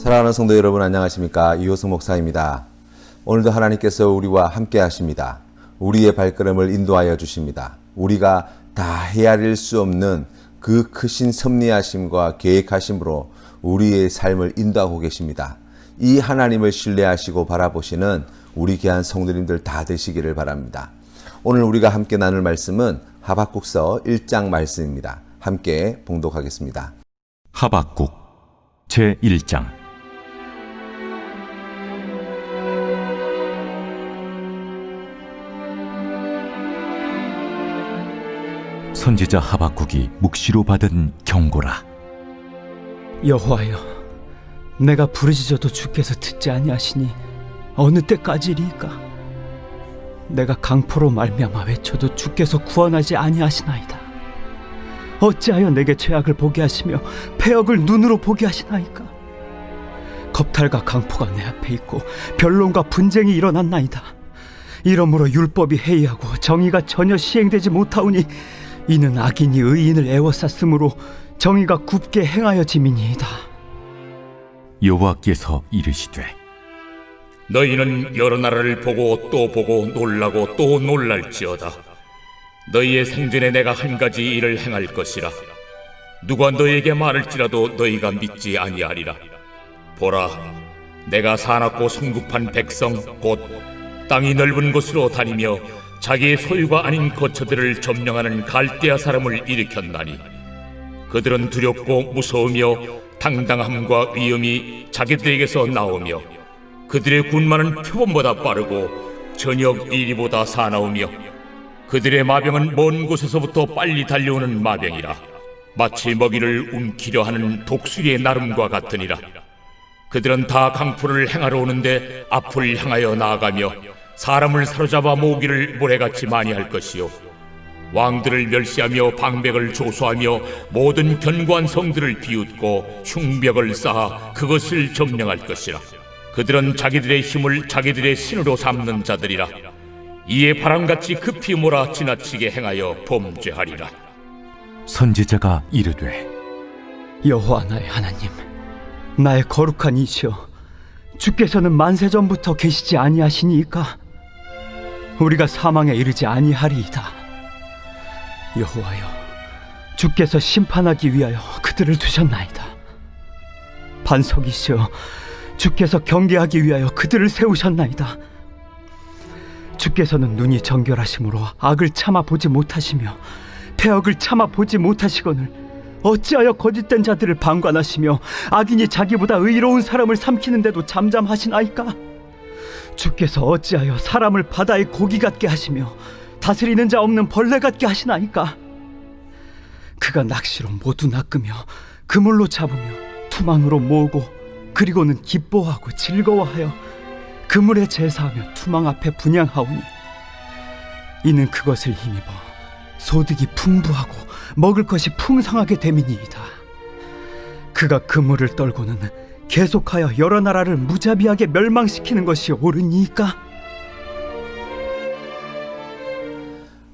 사랑하는 성도 여러분, 안녕하십니까? 이호승 목사입니다. 오늘도 하나님께서 우리와 함께 하십니다. 우리의 발걸음을 인도하여 주십니다. 우리가 다 헤아릴 수 없는 그 크신 섭리하심과 계획하심으로 우리의 삶을 인도하고 계십니다. 이 하나님을 신뢰하시고 바라보시는 우리 귀한 성도님들 다 되시기를 바랍니다. 오늘 우리가 함께 나눌 말씀은 하박국서 1장 말씀입니다. 함께 봉독하겠습니다. 하박국 제1장. 선지자 하박국이 묵시로 받은 경고라. 여호와여, 내가 부르짖어도 주께서 듣지 아니하시니 어느 때까지리이까? 내가 강포로 말미암아 외쳐도 주께서 구원하지 아니하시나이다. 어찌하여 내게 죄악을 보게 하시며 패역을 눈으로 보게 하시나이까? 겁탈과 강포가 내 앞에 있고 변론과 분쟁이 일어났나이다. 이러므로 율법이 해이하고 정의가 전혀 시행되지 못하오니 이는 악인이 의인을 애워쌌으므로 정의가 굽게 행하여짐이니이다. 여호와께서 이르시되, 너희는 여러 나라를 보고 또 보고 놀라고 또 놀랄지어다. 너희의 생전에 내가 한 가지 일을 행할 것이라. 누가 너희에게 말할지라도 너희가 믿지 아니하리라. 보라, 내가 사납고 성급한 백성 곧 땅이 넓은 곳으로 다니며 자기의 소유가 아닌 거처들을 점령하는 갈대아 사람을 일으켰나니 그들은 두렵고 무서우며 당당함과 위엄이 자기들에게서 나오며 그들의 군마는 표범보다 빠르고 저녁 이리보다 사나우며 그들의 마병은 먼 곳에서부터 빨리 달려오는 마병이라. 마치 먹이를 움키려 하는 독수리의 나름과 같으니라. 그들은 다 강포를 행하러 오는데 앞을 향하여 나아가며 사람을 사로잡아 모으기를 모래같이 많이 할 것이요, 왕들을 멸시하며 방백을 조소하며 모든 견고한 성들을 비웃고 흉벽을 쌓아 그것을 점령할 것이라. 그들은 자기들의 힘을 자기들의 신으로 삼는 자들이라. 이에 바람같이 급히 몰아 지나치게 행하여 범죄하리라. 선지자가 이르되, 여호와 나의 하나님, 나의 거룩한 이시여, 주께서는 만세전부터 계시지 아니하시니이까? 우리가 사망에 이르지 아니하리이다. 여호와여, 주께서 심판하기 위하여 그들을 두셨나이다. 반석이시여, 주께서 경계하기 위하여 그들을 세우셨나이다. 주께서는 눈이 정결하심으로 악을 참아 보지 못하시며 패역을 참아 보지 못하시거늘 어찌하여 거짓된 자들을 방관하시며 악인이 자기보다 의로운 사람을 삼키는데도 잠잠하시나이까? 주께서 어찌하여 사람을 바다의 고기 같게 하시며 다스리는 자 없는 벌레 같게 하시나이까? 그가 낚시로 모두 낚으며 그물로 잡으며 투망으로 모으고 그리고는 기뻐하고 즐거워하여 그물에 제사하며 투망 앞에 분향하오니 이는 그것을 힘입어 소득이 풍부하고 먹을 것이 풍성하게 됨이니이다. 그가 그물을 떨고는 계속하여 여러 나라를 무자비하게 멸망시키는 것이 옳으니까?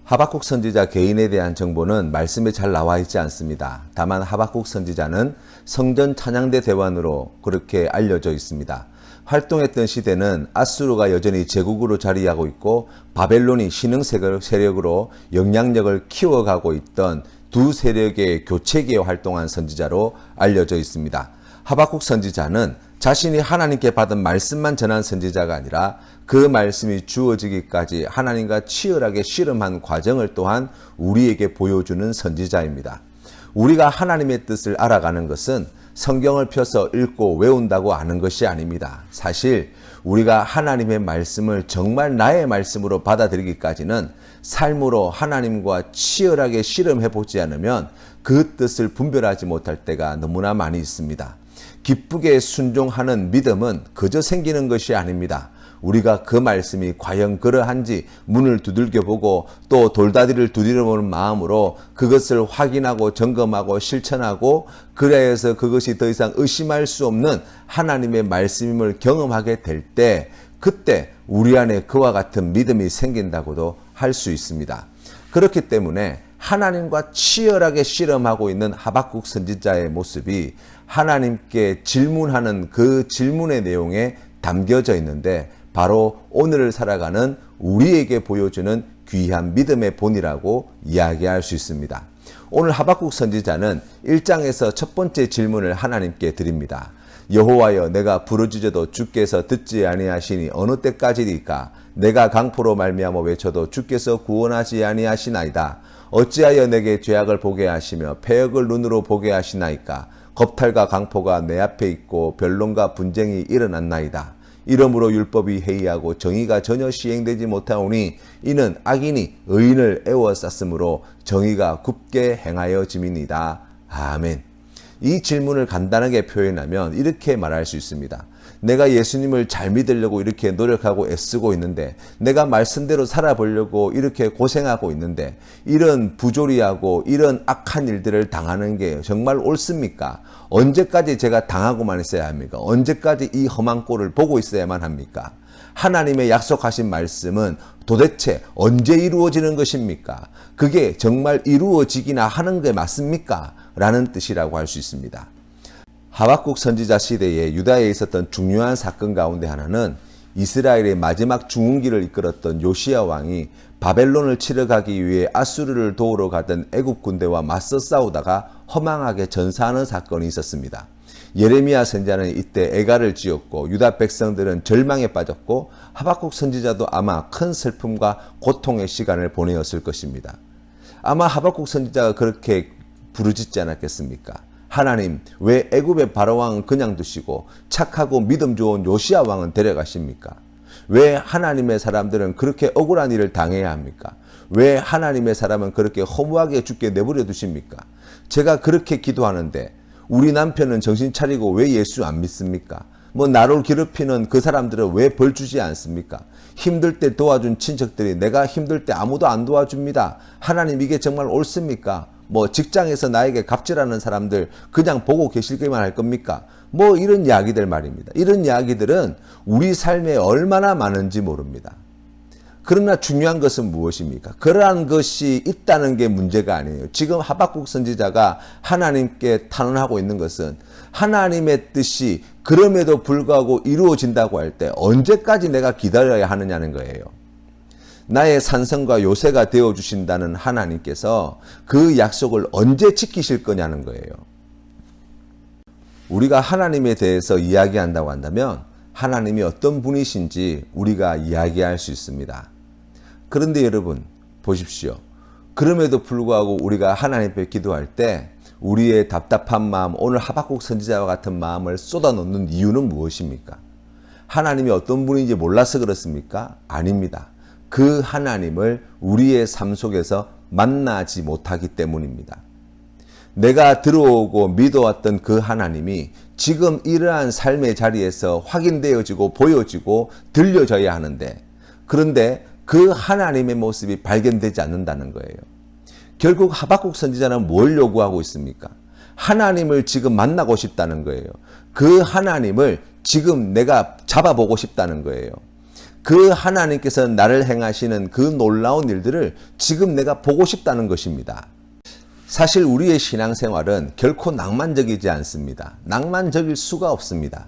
하박국 선지자 개인에 대한 정보는 말씀에 잘 나와 있지 않습니다. 다만 하박국 선지자는 성전 찬양대 대원으로 그렇게 알려져 있습니다. 활동했던 시대는 아수르가 여전히 제국으로 자리하고 있고 바벨론이 신흥 세력으로 영향력을 키워가고 있던 두 세력의 교체기에 활동한 선지자로 알려져 있습니다. 하박국 선지자는 자신이 하나님께 받은 말씀만 전한 선지자가 아니라 그 말씀이 주어지기까지 하나님과 치열하게 씨름한 과정을 또한 우리에게 보여주는 선지자입니다. 우리가 하나님의 뜻을 알아가는 것은 성경을 펴서 읽고 외운다고 아는 것이 아닙니다. 사실 우리가 하나님의 말씀을 정말 나의 말씀으로 받아들이기까지는 삶으로 하나님과 치열하게 씨름해보지 않으면 그 뜻을 분별하지 못할 때가 너무나 많이 있습니다. 기쁘게 순종하는 믿음은 그저 생기는 것이 아닙니다. 우리가 그 말씀이 과연 그러한지 문을 두들겨보고 또 돌다리를 두드려보는 마음으로 그것을 확인하고 점검하고 실천하고 그래서 그것이 더 이상 의심할 수 없는 하나님의 말씀임을 경험하게 될 때 그때 우리 안에 그와 같은 믿음이 생긴다고도 할 수 있습니다. 그렇기 때문에 하나님과 치열하게 씨름하고 있는 하박국 선지자의 모습이 하나님께 질문하는 그 질문의 내용에 담겨져 있는데 바로 오늘을 살아가는 우리에게 보여주는 귀한 믿음의 본이라고 이야기할 수 있습니다. 오늘 하박국 선지자는 1장에서 첫 번째 질문을 하나님께 드립니다. 여호와여, 내가 부르짖어도 주께서 듣지 아니하시니 어느 때까지리까? 내가 강포로 말미암아 외쳐도 주께서 구원하지 아니하시나이다. 어찌하여 내게 죄악을 보게 하시며 패역을 눈으로 보게 하시나이까? 겁탈과 강포가 내 앞에 있고 변론과 분쟁이 일어났나이다. 이러므로 율법이 해이하고 정의가 전혀 시행되지 못하오니 이는 악인이 의인을 애워쌌으므로 정의가 굽게 행하여짐이니이다. 아멘. 이 질문을 간단하게 표현하면 이렇게 말할 수 있습니다. 내가 예수님을 잘 믿으려고 이렇게 노력하고 애쓰고 있는데, 내가 말씀대로 살아보려고 이렇게 고생하고 있는데, 이런 부조리하고 이런 악한 일들을 당하는 게 정말 옳습니까? 언제까지 제가 당하고만 있어야 합니까? 언제까지 이 험한 꼴을 보고 있어야만 합니까? 하나님의 약속하신 말씀은 도대체 언제 이루어지는 것입니까? 그게 정말 이루어지기나 하는 게 맞습니까? 라는 뜻이라고 할 수 있습니다. 하박국 선지자 시대에 유다에 있었던 중요한 사건 가운데 하나는 이스라엘의 마지막 중흥기를 이끌었던 요시야 왕이 바벨론을 치러 가기 위해 아수르를 도우러 가던 애굽 군대와 맞서 싸우다가 허망하게 전사하는 사건이 있었습니다. 예레미야 선지자는 이때 애가를 지었고 유다 백성들은 절망에 빠졌고 하박국 선지자도 아마 큰 슬픔과 고통의 시간을 보내었을 것입니다. 아마 하박국 선지자가 그렇게 부르짖지 않았겠습니까? 하나님, 왜 애굽의 바로 왕은 그냥 두시고 착하고 믿음 좋은 요시야 왕은 데려가십니까? 왜 하나님의 사람들은 그렇게 억울한 일을 당해야 합니까? 왜 하나님의 사람은 그렇게 허무하게 죽게 내버려 두십니까? 제가 그렇게 기도하는데 우리 남편은 정신 차리고 왜 예수 안 믿습니까? 나를 괴롭히는 그 사람들은 왜 벌 주지 않습니까? 힘들 때 도와준 친척들이 내가 힘들 때 아무도 안 도와줍니다. 하나님, 이게 정말 옳습니까? 직장에서 나에게 갑질하는 사람들 그냥 보고 계시기만 할 겁니까? 이런 이야기들 말입니다. 이런 이야기들은 우리 삶에 얼마나 많은지 모릅니다. 그러나 중요한 것은 무엇입니까? 그러한 것이 있다는 게 문제가 아니에요. 지금 하박국 선지자가 하나님께 탄원하고 있는 것은 하나님의 뜻이 그럼에도 불구하고 이루어진다고 할 때 언제까지 내가 기다려야 하느냐는 거예요. 나의 산성과 요새가 되어주신다는 하나님께서 그 약속을 언제 지키실 거냐는 거예요. 우리가 하나님에 대해서 이야기한다고 한다면 하나님이 어떤 분이신지 우리가 이야기할 수 있습니다. 그런데 여러분 보십시오. 그럼에도 불구하고 우리가 하나님 앞에 기도할 때 우리의 답답한 마음, 오늘 하박국 선지자와 같은 마음을 쏟아놓는 이유는 무엇입니까? 하나님이 어떤 분인지 몰라서 그렇습니까? 아닙니다. 그 하나님을 우리의 삶 속에서 만나지 못하기 때문입니다. 내가 들어오고 믿어왔던 그 하나님이 지금 이러한 삶의 자리에서 확인되어지고 보여지고 들려져야 하는데, 그런데 그 하나님의 모습이 발견되지 않는다는 거예요. 결국 하박국 선지자는 뭘 요구하고 있습니까? 하나님을 지금 만나고 싶다는 거예요. 그 하나님을 지금 내가 잡아보고 싶다는 거예요. 그 하나님께서 나를 행하시는 그 놀라운 일들을 지금 내가 보고 싶다는 것입니다. 사실 우리의 신앙생활은 결코 낭만적이지 않습니다. 낭만적일 수가 없습니다.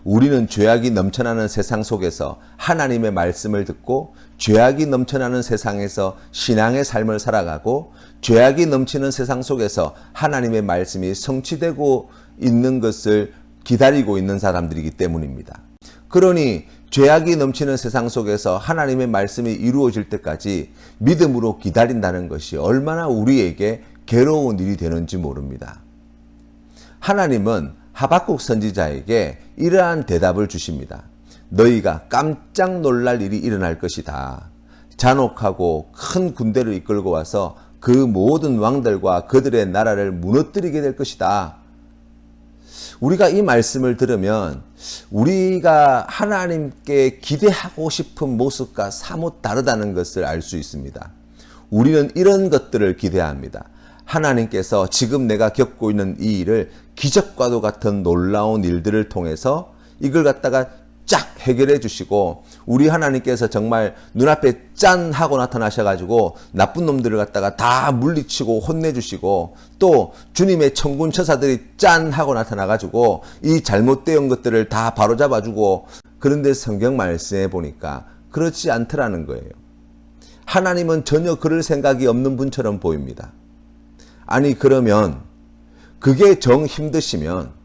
우리는 죄악이 넘쳐나는 세상 속에서 하나님의 말씀을 듣고 죄악이 넘쳐나는 세상에서 신앙의 삶을 살아가고 죄악이 넘치는 세상 속에서 하나님의 말씀이 성취되고 있는 것을 기다리고 있는 사람들이기 때문입니다. 그러니 죄악이 넘치는 세상 속에서 하나님의 말씀이 이루어질 때까지 믿음으로 기다린다는 것이 얼마나 우리에게 괴로운 일이 되는지 모릅니다. 하나님은 하박국 선지자에게 이러한 대답을 주십니다. 너희가 깜짝 놀랄 일이 일어날 것이다. 잔혹하고 큰 군대를 이끌고 와서 그 모든 왕들과 그들의 나라를 무너뜨리게 될 것이다. 우리가 이 말씀을 들으면 우리가 하나님께 기대하고 싶은 모습과 사뭇 다르다는 것을 알 수 있습니다. 우리는 이런 것들을 기대합니다. 하나님께서 지금 내가 겪고 있는 이 일을 기적과도 같은 놀라운 일들을 통해서 이걸 갖다가 쫙 해결해 주시고, 우리 하나님께서 정말 눈앞에 짠 하고 나타나셔가지고 나쁜 놈들을 갖다가 다 물리치고 혼내주시고, 또 주님의 천군 천사들이 짠 하고 나타나가지고 이 잘못된 것들을 다 바로잡아주고. 그런데 성경 말씀에 보니까 그렇지 않더라는 거예요. 하나님은 전혀 그럴 생각이 없는 분처럼 보입니다. 아니, 그러면 그게 정 힘드시면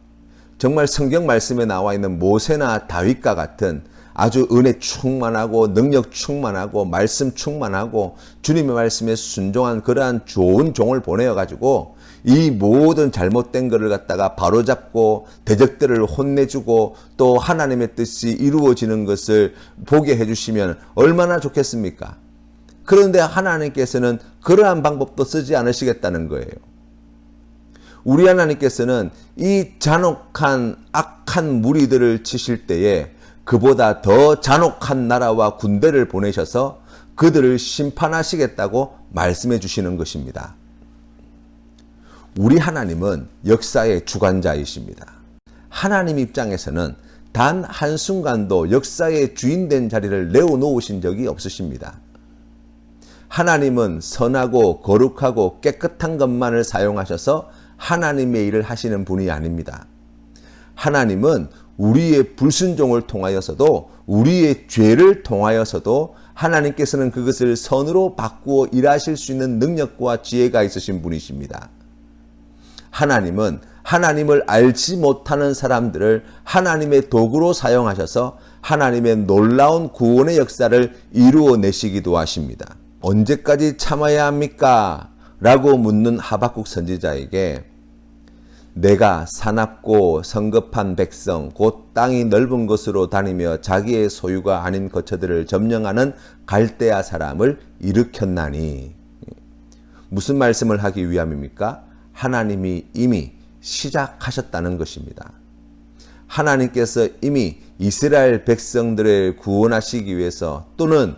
정말 성경 말씀에 나와 있는 모세나 다윗과 같은 아주 은혜 충만하고 능력 충만하고 말씀 충만하고 주님의 말씀에 순종한 그러한 좋은 종을 보내어가지고 이 모든 잘못된 것을 갖다가 바로잡고 대적들을 혼내주고 또 하나님의 뜻이 이루어지는 것을 보게 해주시면 얼마나 좋겠습니까? 그런데 하나님께서는 그러한 방법도 쓰지 않으시겠다는 거예요. 우리 하나님께서는 이 잔혹한 악한 무리들을 치실 때에 그보다 더 잔혹한 나라와 군대를 보내셔서 그들을 심판하시겠다고 말씀해 주시는 것입니다. 우리 하나님은 역사의 주관자이십니다. 하나님 입장에서는 단 한순간도 역사의 주인된 자리를 내어놓으신 적이 없으십니다. 하나님은 선하고 거룩하고 깨끗한 것만을 사용하셔서 하나님의 일을 하시는 분이 아닙니다. 하나님은 우리의 불순종을 통하여서도 우리의 죄를 통하여서도 하나님께서는 그것을 선으로 바꾸어 일하실 수 있는 능력과 지혜가 있으신 분이십니다. 하나님은 하나님을 알지 못하는 사람들을 하나님의 도구로 사용하셔서 하나님의 놀라운 구원의 역사를 이루어내시기도 하십니다. 언제까지 참아야 합니까? 라고 묻는 하박국 선지자에게 내가 사납고 성급한 백성 곧 땅이 넓은 곳으로 다니며 자기의 소유가 아닌 거처들을 점령하는 갈대아 사람을 일으켰나니. 무슨 말씀을 하기 위함입니까? 하나님이 이미 시작하셨다는 것입니다. 하나님께서 이미 이스라엘 백성들을 구원하시기 위해서 또는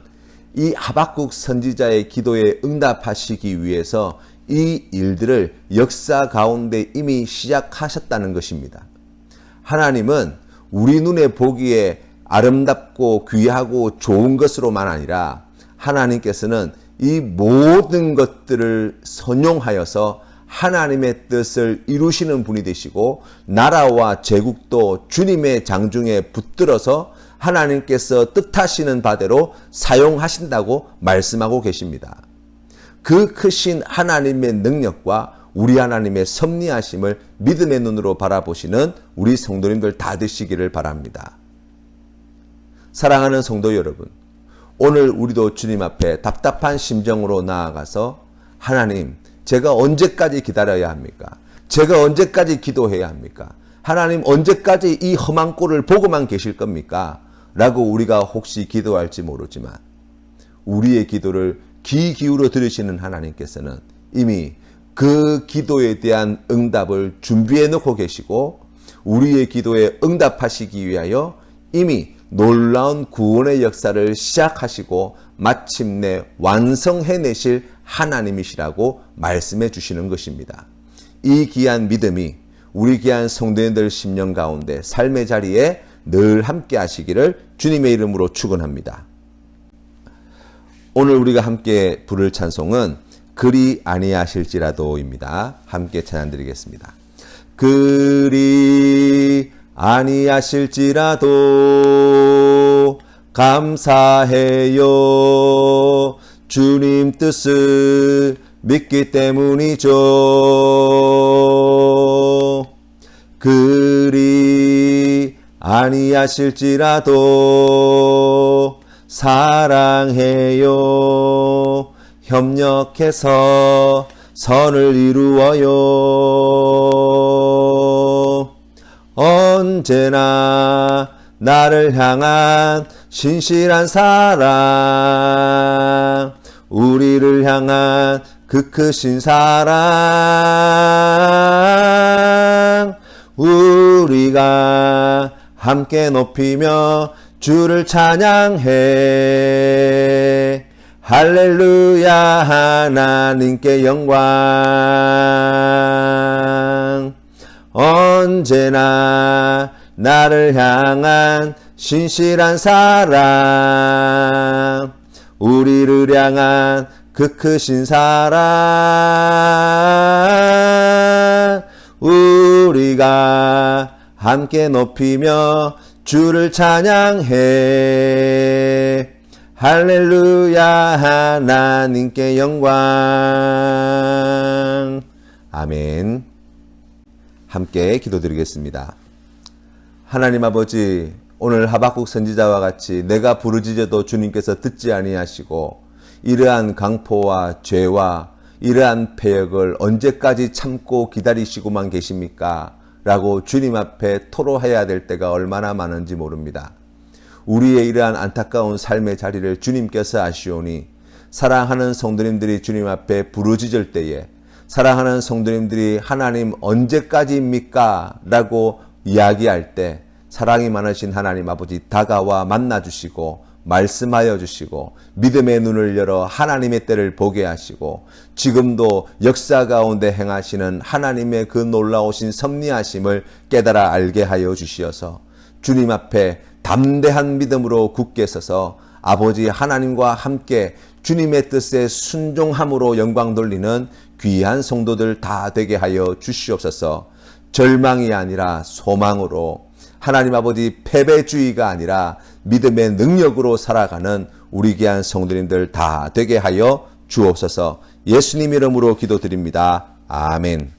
이 하박국 선지자의 기도에 응답하시기 위해서 이 일들을 역사 가운데 이미 시작하셨다는 것입니다. 하나님은 우리 눈에 보기에 아름답고 귀하고 좋은 것으로만 아니라 하나님께서는 이 모든 것들을 선용하여서 하나님의 뜻을 이루시는 분이 되시고 나라와 제국도 주님의 장중에 붙들어서 하나님께서 뜻하시는 바대로 사용하신다고 말씀하고 계십니다. 그 크신 하나님의 능력과 우리 하나님의 섭리하심을 믿음의 눈으로 바라보시는 우리 성도님들 다 되시기를 바랍니다. 사랑하는 성도 여러분, 오늘 우리도 주님 앞에 답답한 심정으로 나아가서 하나님, 제가 언제까지 기다려야 합니까? 제가 언제까지 기도해야 합니까? 하나님, 언제까지 이 험한 꼴을 보고만 계실 겁니까? 라고 우리가 혹시 기도할지 모르지만 우리의 기도를 귀 기울여 들으시는 하나님께서는 이미 그 기도에 대한 응답을 준비해 놓고 계시고 우리의 기도에 응답하시기 위하여 이미 놀라운 구원의 역사를 시작하시고 마침내 완성해내실 하나님이시라고 말씀해 주시는 것입니다. 이 귀한 믿음이 우리 귀한 성도님들 심령 가운데 삶의 자리에 늘 함께 하시기를 주님의 이름으로 축원합니다. 오늘 우리가 함께 부를 찬송은 그리 아니하실지라도입니다. 함께 찬양 드리겠습니다. 그리 아니하실지라도 감사해요. 주님 뜻을 믿기 때문이죠. 그리 아니하실지라도 사랑해요. 협력해서 선을 이루어요. 언제나 나를 향한 신실한 사랑, 우리를 향한 그 크신 사랑, 우리가 함께 높이며 주를 찬양해. 할렐루야, 하나님께 영광. 언제나 나를 향한 신실한 사랑, 우리를 향한 그 크신 사랑, 우리가 함께 높이며 주를 찬양해. 할렐루야, 하나님께 영광. 아멘. 함께 기도드리겠습니다. 하나님 아버지, 오늘 하박국 선지자와 같이 내가 부르짖어도 주님께서 듣지 아니하시고 이러한 강포와 죄와 이러한 패역을 언제까지 참고 기다리시고만 계십니까? 라고 주님 앞에 토로해야 될 때가 얼마나 많은지 모릅니다. 우리의 이러한 안타까운 삶의 자리를 주님께서 아시오니 사랑하는 성도님들이 주님 앞에 부르짖을 때에 사랑하는 성도님들이 하나님 언제까지입니까? 라고 이야기할 때 사랑이 많으신 하나님 아버지 다가와 만나주시고 말씀하여 주시고 믿음의 눈을 열어 하나님의 때를 보게 하시고 지금도 역사 가운데 행하시는 하나님의 그 놀라우신 섭리하심을 깨달아 알게 하여 주시어서 주님 앞에 담대한 믿음으로 굳게 서서 아버지 하나님과 함께 주님의 뜻에 순종함으로 영광 돌리는 귀한 성도들 다 되게 하여 주시옵소서. 절망이 아니라 소망으로, 하나님 아버지 패배주의가 아니라 믿음의 능력으로 살아가는 우리 귀한 성도님들 다 되게 하여 주옵소서. 예수님 이름으로 기도드립니다. 아멘.